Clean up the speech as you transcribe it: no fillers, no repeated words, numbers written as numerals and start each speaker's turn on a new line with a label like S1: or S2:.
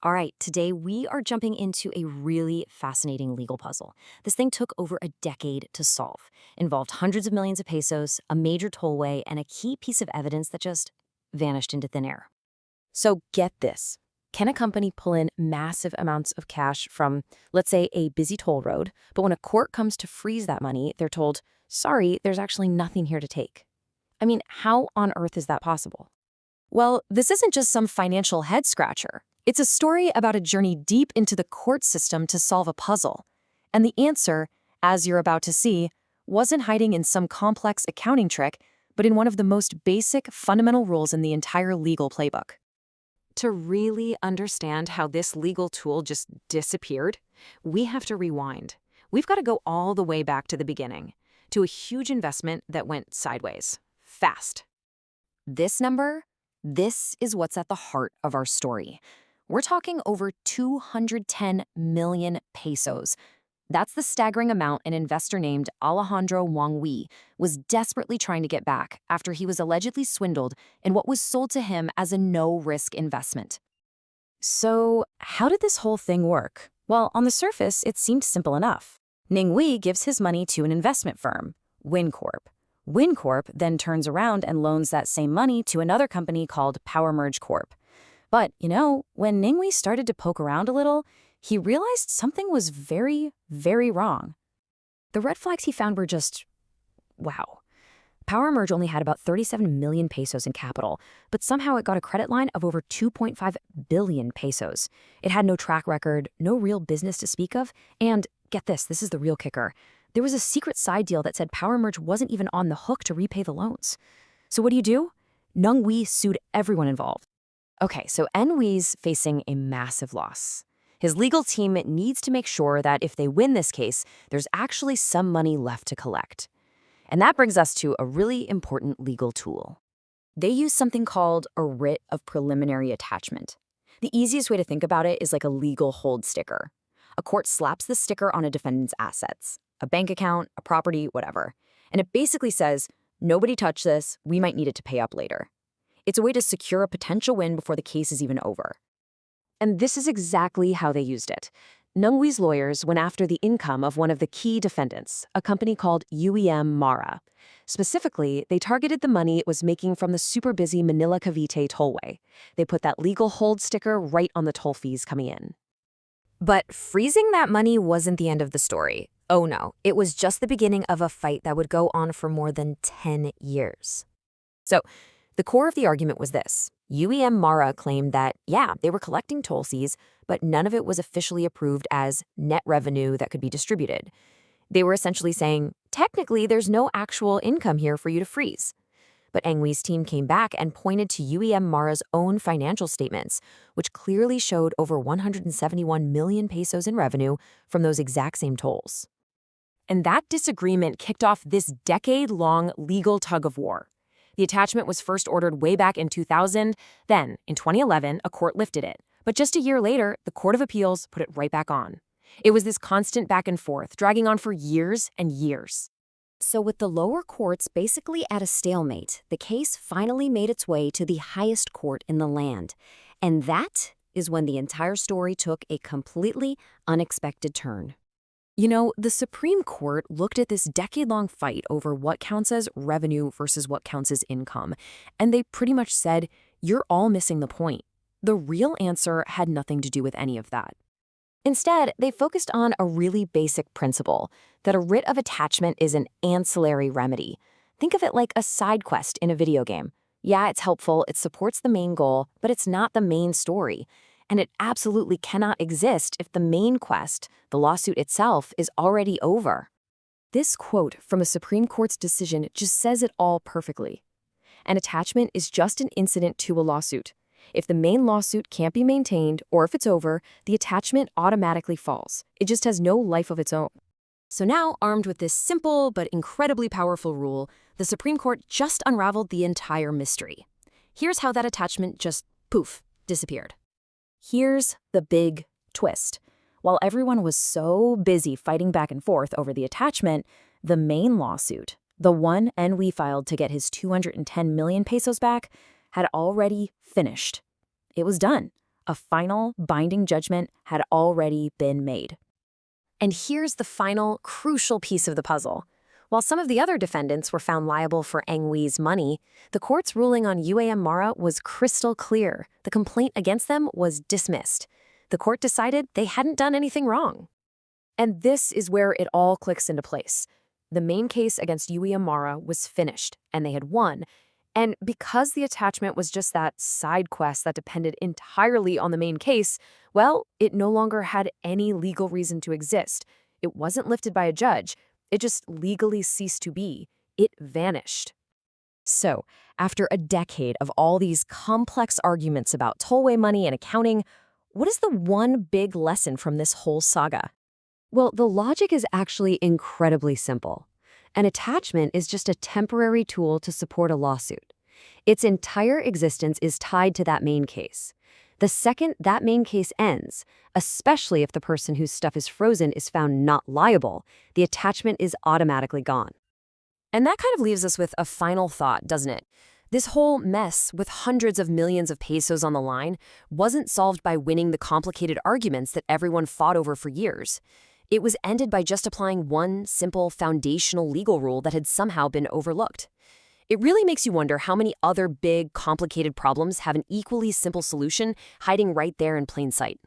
S1: All right, today we are jumping into a really fascinating legal puzzle. This thing took over a decade to solve, involved hundreds of millions of pesos, a major tollway, and a key piece of evidence that just vanished into thin air. So get this. Can a company pull in massive amounts of cash from, let's say, a busy toll road, but when a court comes to freeze that money, they're told, sorry, there's actually nothing here to take? I mean, how on earth is that possible? Well, this isn't just some financial head-scratcher. It's a story about a journey deep into the court system to solve a puzzle. And the answer, as you're about to see, wasn't hiding in some complex accounting trick, but in one of the most basic, fundamental rules in the entire legal playbook. To really understand how this legal tool just disappeared, we have to rewind. We've got to go all the way back to the beginning, to a huge investment that went sideways, fast. This number, this is what's at the heart of our story. We're talking over 210 million pesos. That's the staggering amount an investor named Alejandro was desperately trying to get back after he was allegedly swindled in what was sold to him as a no-risk investment. So, how did this whole thing work? Well, on the surface, it seemed simple enough. Ninghui gives his money to an investment firm, Corp. Corp then turns around and loans that same money to another company called Corp. But, when Ninghui started to poke around a little, he realized something was very, very wrong. The red flags he found were just, wow. Merge only had about 37 million pesos in capital, but somehow it got a credit line of over 2.5 billion pesos. It had no track record, no real business to speak of, and get this is the real kicker. There was a secret side deal that said Merge wasn't even on the hook to repay the loans. So what do? Ninghui sued everyone involved. Okay, so Ninghui's facing a massive loss. His legal team needs to make sure that if they win this case, there's actually some money left to collect. And that brings us to a really important legal tool. They use something called a writ of preliminary attachment. The easiest way to think about it is like a legal hold sticker. A court slaps the sticker on a defendant's assets, a bank account, a property, whatever. And it basically says, nobody touch this, we might need it to pay up later. It's a way to secure a potential win before the case is even over. And this is exactly how they used it. Ninghui's lawyers went after the income of one of the key defendants, a company called UEM. Specifically, they targeted the money it was making from the super busy Manila Cavite tollway. They put that legal hold sticker right on the toll fees coming in. But freezing that money wasn't the end of the story. Oh no, it was just the beginning of a fight that would go on for more than 10 years. So, the core of the argument was this. UEM claimed that, yeah, they were collecting toll fees, but none of it was officially approved as net revenue that could be distributed. They were essentially saying, technically, there's no actual income here for you to freeze. But Ninghui's team came back and pointed to UEM own financial statements, which clearly showed over 171 million pesos in revenue from those exact same tolls. And that disagreement kicked off this decade-long legal tug-of-war. The attachment was first ordered way back in 2000. Then, in 2011, a court lifted it. But just a year later, the Court of Appeals put it right back on. It was this constant back and forth, dragging on for years and years. So with the lower courts basically at a stalemate, the case finally made its way to the highest court in the land. And that is when the entire story took a completely unexpected turn. The Supreme Court looked at this decade-long fight over what counts as revenue versus what counts as income, and they pretty much said, you're all missing the point. The real answer had nothing to do with any of that. Instead, they focused on a really basic principle, that a writ of attachment is an ancillary remedy. Think of it like a side quest in a video game. Yeah, it's helpful, it supports the main goal, but it's not the main story. And it absolutely cannot exist if the main quest, the lawsuit itself, is already over. This quote from a Supreme Court's decision just says it all perfectly. An attachment is just an incident to a lawsuit. If the main lawsuit can't be maintained, or if it's over, the attachment automatically falls. It just has no life of its own. So now, armed with this simple but incredibly powerful rule, the Supreme Court just unraveled the entire mystery. Here's how that attachment just, poof, disappeared. Here's the big twist. While everyone was so busy fighting back and forth over the attachment, the main lawsuit, the one Ninghui filed to get his 210 million pesos back, had already finished. It was done.
S2: A final, binding judgment had already been made.
S1: And here's the final, crucial piece of the puzzle. While some of the other defendants were found liable for Engwee's money, the court's ruling on UEM Mara was crystal clear. The complaint against them was dismissed. The court decided they hadn't done anything wrong. And this is where it all clicks into place. The main case against UEM Mara was finished, and they had won. And because the attachment was just that side quest that depended entirely on the main case, well, it no longer had any legal reason to exist. It wasn't lifted by a judge. It just legally ceased to be. It vanished. So, after a decade of all these complex arguments about tollway money and accounting, what is the one big lesson from this whole saga? Well, the logic is actually incredibly simple. An attachment is just a temporary tool to support a lawsuit. Its entire existence is tied to that main case. The second that main case ends, especially if the person whose stuff is frozen is found not liable, the attachment is automatically gone. And that kind of leaves us with a final thought, doesn't it? This whole mess, with hundreds of millions of pesos on the line, wasn't solved by winning the complicated arguments that everyone fought over for years. It was ended by just applying one simple foundational legal rule that had somehow been overlooked. It really makes you wonder how many other big, complicated problems have an equally simple solution hiding right there in plain sight.